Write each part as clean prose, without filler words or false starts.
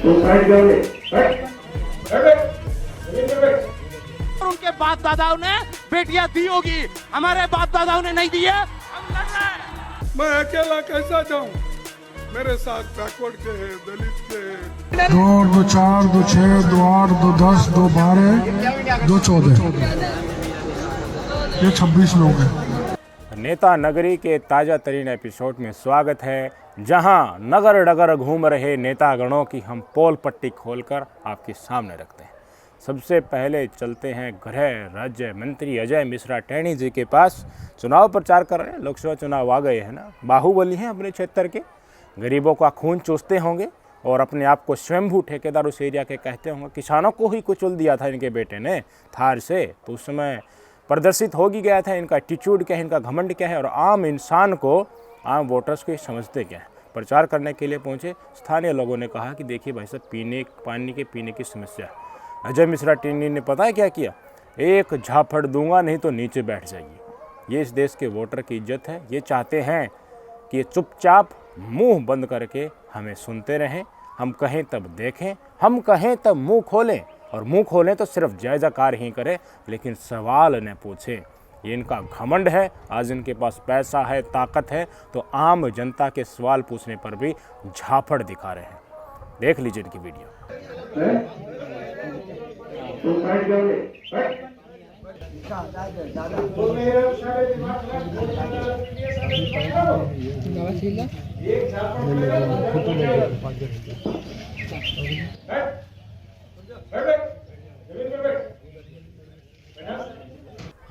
उनके बाप दादाओं ने बेटियां दी होगी, हमारे बाप दादाओं ने नहीं दी है। हम लड़ रहे हैं। मैं अकेला कैसा जाऊं? मेरे साथ बैकवर्ड के हैं, दलित के हैं। 2 और 2 4 2 6 2 8 2 10 2 12 2 14 ये 26 लोग हैं। नेता नगरी के ताज़ा तरीन एपिसोड में स्वागत है, जहां नगर डगर घूम रहे नेतागणों की हम पोल पट्टी खोलकर आपके सामने रखते हैं। सबसे पहले चलते हैं गृह राज्य मंत्री अजय मिश्रा टेणी जी के पास। चुनाव प्रचार कर रहे हैं, लोकसभा चुनाव आ गए हैं ना, बाहुबली हैं अपने क्षेत्र के, गरीबों का खून चूसते होंगे और अपने आप को स्वयंभू ठेकेदार उस एरिया के कहते होंगे। किसानों को ही कुचल दिया था इनके बेटे ने थार से, तो उस समय प्रदर्शित हो ही गया था इनका एटीट्यूड क्या है, इनका घमंड क्या है, और आम इंसान को, आम वोटर्स को समझते क्या है। प्रचार करने के लिए पहुंचे स्थानीय लोगों ने कहा कि देखिए भाई साहब, पानी की समस्या है। अजय मिश्रा टेनी ने पता है क्या किया, एक झापड़ दूंगा नहीं तो नीचे बैठ जाइए। ये इस देश के वोटर की इज्जत है। ये चाहते हैं कि ये चुपचाप मुंह बंद करके हमें सुनते रहें, हम कहें तब देखें, हम कहें तब मुंह खोलें, और मुंह खोलें तो सिर्फ जायज़ाकार ही करें, लेकिन सवाल न पूछें। ये इनका घमंड है। आज इनके पास पैसा है, ताकत है, तो आम जनता के सवाल पूछने पर भी झापड़ दिखा रहे हैं। देख लीजिए इनकी वीडियो।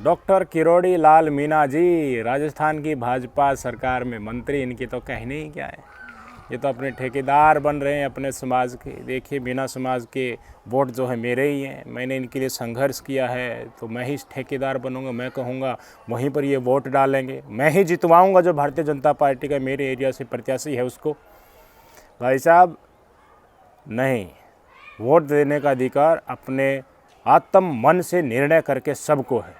डॉक्टर किरोड़ी लाल मीणा जी राजस्थान की भाजपा सरकार में मंत्री, इनकी तो कहने ही क्या है। ये तो अपने ठेकेदार बन रहे हैं अपने समाज के। देखिए, मीणा समाज के वोट जो है मेरे ही हैं, मैंने इनके लिए संघर्ष किया है, तो मैं ही ठेकेदार बनूंगा। मैं कहूँगा वहीं पर ये वोट डालेंगे, मैं ही जितवाऊंगा जो भारतीय जनता पार्टी का मेरे एरिया से प्रत्याशी है उसको। भाई साहब नहीं, वोट देने का अधिकार अपने आत्म मन से निर्णय करके सबको है।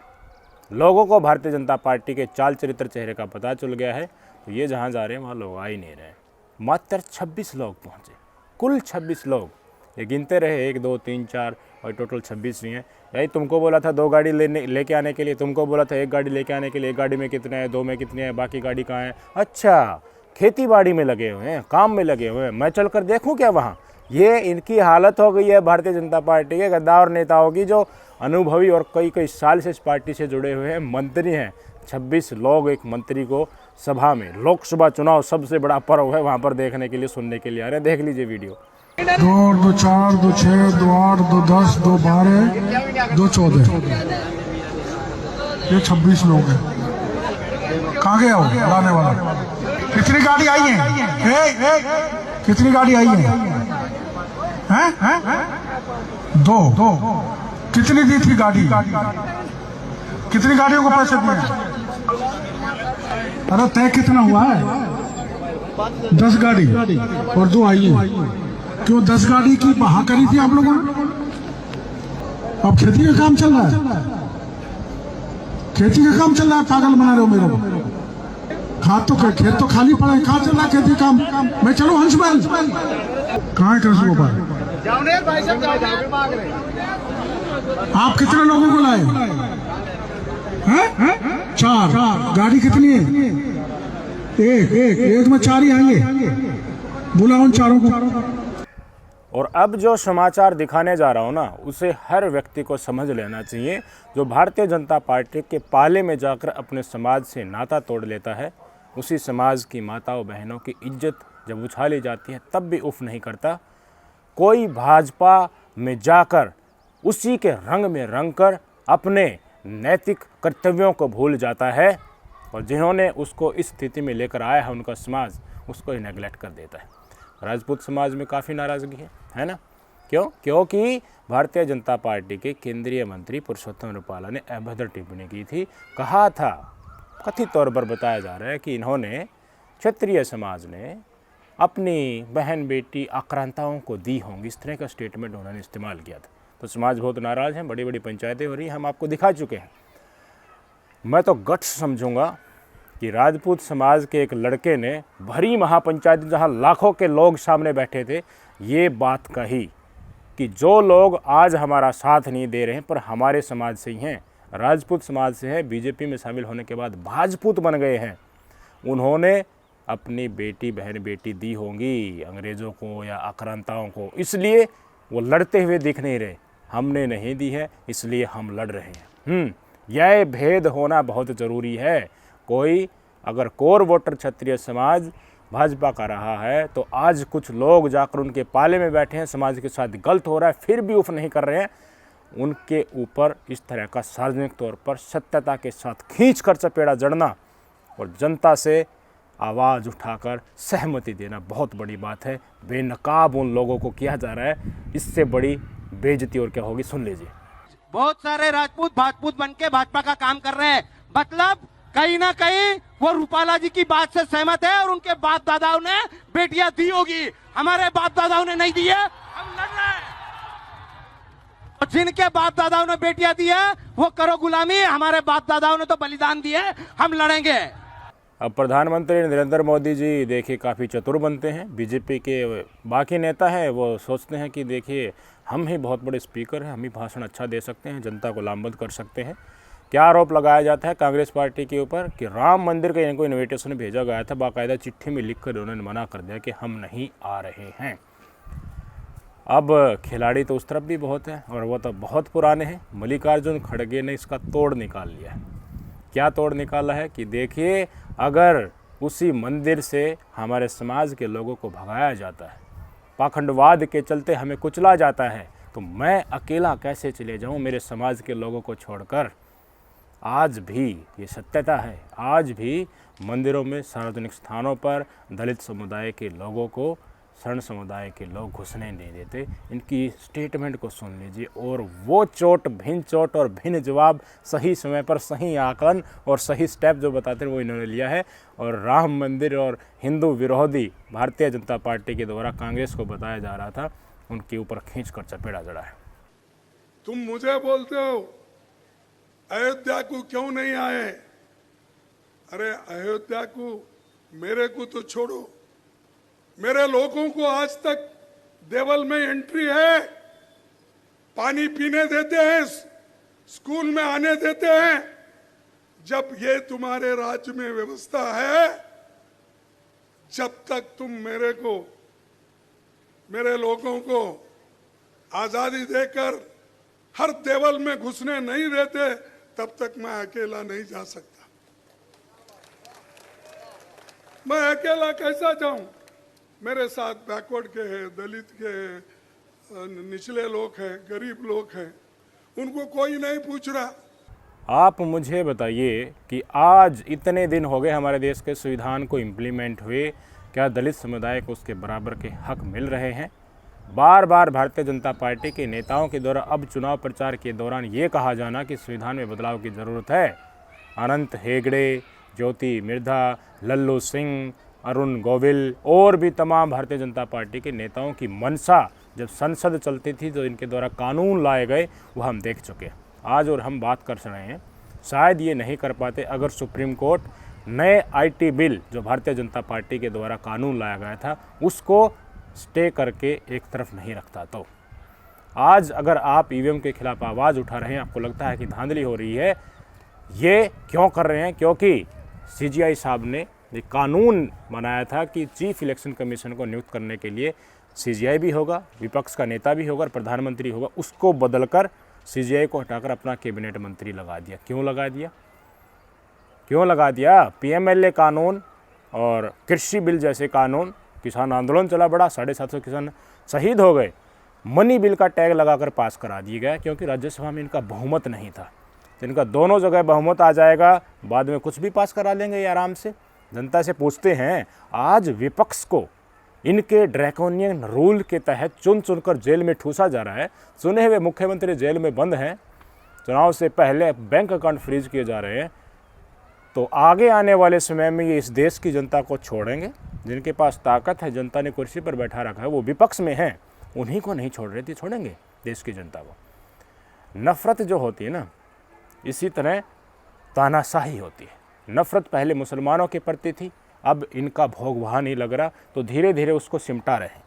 लोगों को भारतीय जनता पार्टी के चाल चरित्र चेहरे का पता चल गया है, तो ये जहाँ जा रहे हैं वहाँ लोग आ ही नहीं रहे। मात्र 26 लोग पहुँचे, कुल 26 लोग। ये गिनते रहे 1 2 3 4 और टोटल 26 ही हैं। यही तुमको बोला था 2 गाड़ी लेके आने के लिए, तुमको बोला था 1 गाड़ी लेके आने के लिए। 1 गाड़ी में कितने हैं, 2 में कितने हैं, बाकी गाड़ी कहाँ है? अच्छा, खेती बाड़ी में लगे हुए हैं, काम में लगे हुए हैं। मैं चल कर देखूँ क्या वहाँ? ये इनकी हालत हो गई है भारतीय जनता पार्टी के गद्दार नेताओं की, जो अनुभवी और कई साल से इस पार्टी से जुड़े हुए हैं, मंत्री हैं। 26 लोग एक मंत्री को सभा में, लोकसभा चुनाव सबसे बड़ा पर्व है, वहाँ पर देखने के लिए, सुनने के लिए आ रहे हैं। देख लीजिए वीडियो। 2 और 2 4 2 6 2 8 2 10 2 12 2 14 ये 26 लोग हैं। कहाँ गया हो लाने वाला? कितनी गाड़ी आई है? कितनी गाड़ी आई है? 2 कितनी दी थी गाड़ी? कितनी गाड़ियों को पैसे दिए? अरे तय कितना हुआ है? 10 गाड़ी और 2 आई है। क्यों 10 गाड़ी की बहा करी थी आप लोगों ने? अब खेती का काम चल रहा है, खेती का काम चल रहा है। पागल बना रहे हो मेरे को। खेत तो खाली पड़ा है, कहाँ चल रहा है खेती काम? मैं चलो हंस महल कहाँ है कृष्ण गोपाल? आप कितने लोगों को लाए हैं? 4 गाड़ी कितनी है? एक में 4 ही आएंगे। बुलाओ उन 4 को। और अब जो समाचार दिखाने जा रहा हूँ ना, उसे हर व्यक्ति को समझ लेना चाहिए। जो भारतीय जनता पार्टी के पाले में जाकर अपने समाज से नाता तोड़ लेता है, उसी समाज की माताओं बहनों की इज्जत जब उछाली जाती है तब भी उफ नहीं करता। कोई भाजपा में जाकर उसी के रंग में रंग कर अपने नैतिक कर्तव्यों को भूल जाता है, और जिन्होंने उसको इस स्थिति में लेकर आया है उनका समाज, उसको ही नेगलेक्ट कर देता है। राजपूत समाज में काफ़ी नाराज़गी है ना? क्यों? क्योंकि भारतीय जनता पार्टी के केंद्रीय मंत्री पुरुषोत्तम रूपाला ने अभद्र टिप्पणी की थी। कहा था, कथित तौर पर बताया जा रहा है कि इन्होंने, क्षत्रिय समाज ने अपनी बहन बेटी आक्रांताओं को दी होंगी, इस तरह का स्टेटमेंट उन्होंने इस्तेमाल किया था। तो समाज बहुत नाराज़ हैं, बड़ी बड़ी पंचायतें हो रही हैं, हम आपको दिखा चुके हैं। मैं तो गट्स समझूंगा कि राजपूत समाज के एक लड़के ने भरी महापंचायत, जहां लाखों के लोग सामने बैठे थे, ये बात कही कि जो लोग आज हमारा साथ नहीं दे रहे हैं पर हमारे समाज से ही हैं, राजपूत समाज से हैं, बीजेपी में शामिल होने के बाद भाजपूत बन गए हैं, उन्होंने अपनी बेटी बहन बेटी दी होंगी अंग्रेज़ों को या आक्रांताओं को, इसलिए वो लड़ते हुए दिख नहीं रहे। हमने नहीं दी है इसलिए हम लड़ रहे हैं। यह भेद होना बहुत ज़रूरी है। कोई अगर कोर वोटर क्षत्रिय समाज भाजपा का रहा है तो आज कुछ लोग जाकर उनके पाले में बैठे हैं, समाज के साथ गलत हो रहा है फिर भी उफ नहीं कर रहे हैं, उनके ऊपर इस तरह का सार्वजनिक तौर पर सत्यता के साथ खींच कर चपेड़ा जड़ना और जनता से आवाज़ उठाकर सहमति देना बहुत बड़ी बात है। बेनकाब उन लोगों को किया जा रहा है, इससे बड़ी बेइज्जती और क्या होगी, सुन लीजिए। बहुत सारे राजपूत भाजपूत बन के भाजपा का काम कर रहे हैं, मतलब कहीं ना कहीं वो रूपाला जी की बात से सहमत है और उनके बाप दादाओं ने बेटियां दी होगी, हमारे बाप दादाओं ने नहीं दी है, हम लड़ रहे हैं। और जिनके बाप दादाओं ने बेटियां दी है वो करो गुलामी, हमारे बाप दादाओं ने तो बलिदान दिए, हम लड़ेंगे। अब प्रधानमंत्री नरेंद्र मोदी जी देखिए काफ़ी चतुर बनते हैं। बीजेपी के बाकी नेता हैं वो सोचते हैं कि देखिए हम ही बहुत बड़े स्पीकर हैं, हम ही भाषण अच्छा दे सकते हैं, जनता को लामबंद कर सकते हैं। क्या आरोप लगाया जाता है कांग्रेस पार्टी के ऊपर कि राम मंदिर का इनको इन्विटेशन भेजा गया था, बाकायदा चिट्ठी में लिखकर उन्होंने मना कर दिया कि हम नहीं आ रहे हैं। अब खिलाड़ी तो उस तरफ भी बहुत हैं और वो तो बहुत पुराने हैं। मल्लिकार्जुन खड़गे ने इसका तोड़ निकाल लिया है। क्या तोड़ निकाला है कि देखिए अगर उसी मंदिर से हमारे समाज के लोगों को भगाया जाता है, पाखंडवाद के चलते हमें कुचला जाता है, तो मैं अकेला कैसे चले जाऊं मेरे समाज के लोगों को छोड़कर। आज भी ये सत्यता है, आज भी मंदिरों में सार्वजनिक स्थानों पर दलित समुदाय के लोगों को शरण समुदाय के लोग घुसने नहीं देते। इनकी स्टेटमेंट को सुन लीजिए और वो चोट और भिन्न जवाब, सही समय पर सही आकलन और सही स्टेप जो बताते हैं वो इन्होंने लिया है। और राम मंदिर और हिंदू विरोधी भारतीय जनता पार्टी के द्वारा कांग्रेस को बताया जा रहा था, उनके ऊपर खींच कर चपेड़ा जड़ा है। तुम मुझे बोलते हो अयोध्या को क्यों नहीं आए? अरे अयोध्या को, मेरे को तो छोड़ो, मेरे लोगों को आज तक देवल में एंट्री है, पानी पीने देते हैं, स्कूल में आने देते हैं। जब ये तुम्हारे राज्य में व्यवस्था है, जब तक तुम मेरे लोगों को आजादी देकर हर देवल में घुसने नहीं देते, तब तक मैं अकेला नहीं जा सकता। मैं अकेला कैसा जाऊं? मेरे साथ बैकवर्ड के हैं, दलित के हैं, निचले लोग हैं, गरीब लोग हैं, उनको कोई नहीं पूछ रहा। आप मुझे बताइए कि आज इतने दिन हो गए हमारे देश के संविधान को इम्प्लीमेंट हुए, क्या दलित समुदाय को उसके बराबर के हक मिल रहे हैं? बार बार भारतीय जनता पार्टी के नेताओं के द्वारा अब चुनाव प्रचार के दौरान ये कहा जाना कि संविधान में बदलाव की ज़रूरत है। अनंत हेगड़े, ज्योति मिर्धा, लल्लू सिंह, अरुण गोविल और भी तमाम भारतीय जनता पार्टी के नेताओं की मंशा जब संसद चलती थी तो इनके द्वारा कानून लाए गए, वो हम देख चुके हैं। आज और हम बात कर रहे हैं, शायद ये नहीं कर पाते अगर सुप्रीम कोर्ट नए आईटी बिल जो भारतीय जनता पार्टी के द्वारा कानून लाया गया था उसको स्टे करके एक तरफ नहीं रखता। तो आज अगर आप ईवीएम के खिलाफ आवाज़ उठा रहे हैं, आपको लगता है कि धांधली हो रही है, ये क्यों कर रहे हैं? क्योंकि सीजीआई साहब ने एक कानून बनाया था कि चीफ इलेक्शन कमीशन को नियुक्त करने के लिए सीजीआई भी होगा, विपक्ष का नेता भी होगा और प्रधानमंत्री होगा। उसको बदलकर सीजीआई को हटाकर अपना कैबिनेट मंत्री लगा दिया। क्यों लगा दिया? पीएमएलए कानून और कृषि बिल जैसे कानून, किसान आंदोलन चला बड़ा, 750 किसान शहीद हो गए, मनी बिल का टैग लगाकर पास करा दिया गया क्योंकि राज्यसभा में इनका बहुमत नहीं था। इनका दोनों जगह बहुमत आ जाएगा, बाद में कुछ भी पास करा लेंगे ये आराम से। जनता से पूछते हैं, आज विपक्ष को इनके ड्रैकोनियन रूल के तहत चुन चुनकर जेल में ठूसा जा रहा है। चुने हुए मुख्यमंत्री जेल में बंद हैं, चुनाव से पहले बैंक अकाउंट फ्रीज किए जा रहे हैं। तो आगे आने वाले समय में ये इस देश की जनता को छोड़ेंगे? जिनके पास ताकत है, जनता ने कुर्सी पर बैठा रखा है, वो विपक्ष में हैं, उन्हीं को नहीं छोड़ रहे थे, छोड़ेंगे देश की जनता को? नफ़रत जो होती है ना, इसी तरह तानाशाही होती है। नफ़रत पहले मुसलमानों के प्रति थी, अब इनका भोग वहाँ नहीं लग रहा, तो धीरे धीरे उसको सिमटा रहे हैं।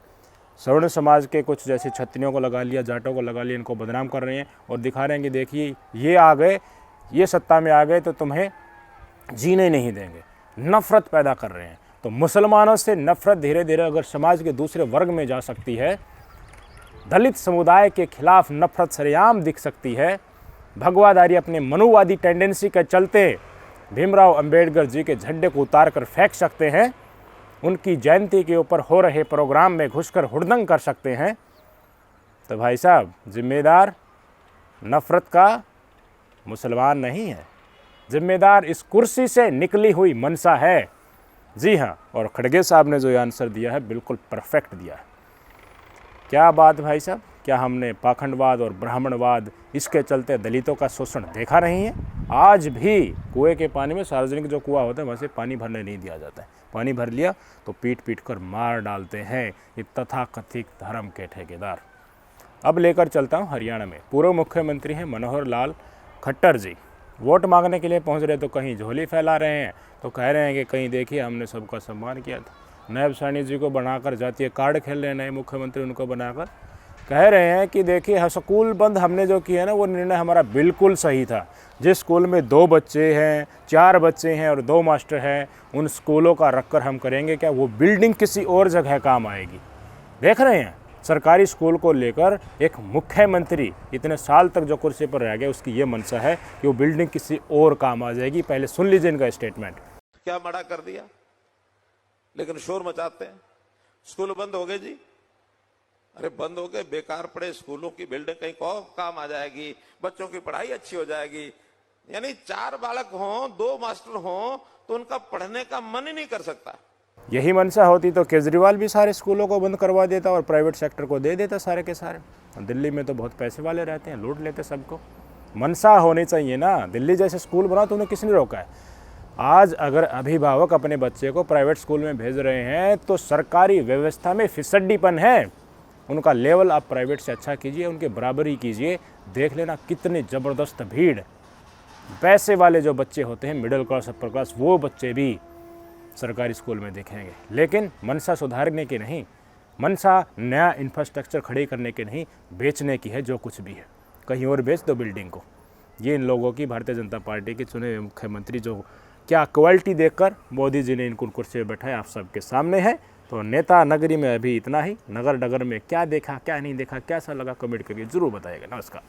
सवर्ण समाज के कुछ जैसे छत्रियों को लगा लिया, जाटों को लगा लिया, इनको बदनाम कर रहे हैं और दिखा रहे हैं कि देखिए ये आ गए, ये सत्ता में आ गए तो तुम्हें जीने नहीं देंगे। नफ़रत पैदा कर रहे हैं। तो मुसलमानों से नफ़रत धीरे धीरे अगर समाज के दूसरे वर्ग में जा सकती है, दलित समुदाय के खिलाफ नफ़रत सरेआम दिख सकती है, भगवादारी अपने मनुवादी टेंडेंसी के चलते भीमराव अंबेडकर जी के झंडे को उतार कर फेंक सकते हैं, उनकी जयंती के ऊपर हो रहे प्रोग्राम में घुसकर हुड़दंग कर सकते हैं, तो भाई साहब जिम्मेदार नफ़रत का मुसलमान नहीं है, जिम्मेदार इस कुर्सी से निकली हुई मनसा है। जी हाँ, और खड़गे साहब ने जो ये आंसर दिया है बिल्कुल परफेक्ट दिया है। क्या बात भाई साहब, क्या हमने पाखंडवाद और ब्राह्मणवाद इसके चलते दलितों का शोषण देखा नहीं है? आज भी कुएं के पानी में, सार्वजनिक जो कुआं होता है वहाँ से पानी भरने नहीं दिया जाता है। पानी भर लिया तो पीट पीट कर मार डालते हैं ये तथाकथित धर्म के ठेकेदार। अब लेकर चलता हूँ हरियाणा में। पूर्व मुख्यमंत्री हैं मनोहर लाल खट्टर जी, वोट मांगने के लिए पहुंच रहे तो कहीं झोली फैला रहे हैं, तो कह रहे हैं कि कहीं देखिए हमने सबका सम्मान किया था। नायब सैनी जी को बनाकर जातीय कार्ड खेल रहे हैं नए मुख्यमंत्री, उनको बनाकर कह रहे हैं कि देखिए स्कूल बंद हमने जो किया ना वो निर्णय हमारा बिल्कुल सही था। जिस स्कूल में 2 बच्चे हैं, 4 बच्चे हैं और 2 मास्टर हैं, उन स्कूलों का रखकर हम करेंगे क्या? वो बिल्डिंग किसी और जगह काम आएगी। देख रहे हैं सरकारी स्कूल को लेकर एक मुख्यमंत्री इतने साल तक जो कुर्सी पर रह गए उसकी ये मनसा है कि वो बिल्डिंग किसी और काम आ जाएगी। पहले सुन लीजिए इनका स्टेटमेंट। क्या मना कर दिया, लेकिन शोर मचाते हैं। स्कूल बंद हो गए जी, अरे बंद हो गए, बेकार पड़े स्कूलों की बिल्डिंग कहीं को काम आ जाएगी, बच्चों की पढ़ाई अच्छी हो जाएगी। यानी 4 बालक हों, 2 मास्टर हों तो उनका पढ़ने का मन ही नहीं कर सकता। यही मनसा होती तो केजरीवाल भी सारे स्कूलों को बंद करवा देता और प्राइवेट सेक्टर को दे देता सारे के सारे। दिल्ली में तो बहुत पैसे वाले रहते हैं, लूट लेते सबको। मनसा होनी चाहिए ना, दिल्ली जैसे स्कूल बना तो उन्हें किसने रोका है? आज अगर अभिभावक अपने बच्चे को प्राइवेट स्कूल में भेज रहे हैं तो सरकारी व्यवस्था में फिसड्डीपन है। उनका लेवल आप प्राइवेट से अच्छा कीजिए, उनके बराबरी कीजिए। देख लेना कितनी ज़बरदस्त भीड़, पैसे वाले जो बच्चे होते हैं, मिडिल क्लास अपर क्लास, वो बच्चे भी सरकारी स्कूल में देखेंगे। लेकिन मनसा सुधारने की नहीं, मनसा नया इंफ्रास्ट्रक्चर खड़ी करने की नहीं, बेचने की है। जो कुछ भी है कहीं और बेच दो बिल्डिंग को। ये इन लोगों की, भारतीय जनता पार्टी के चुने हुए मुख्यमंत्री जो क्या क्वालिटी देखकर मोदी जी ने इनको कुर्सी पर बैठाया आप सबके सामने है। तो नेता नगरी में अभी इतना ही। नगर डगर में क्या देखा क्या नहीं देखा, कैसा लगा कमेंट करके जरूर बताइएगा। नमस्कार।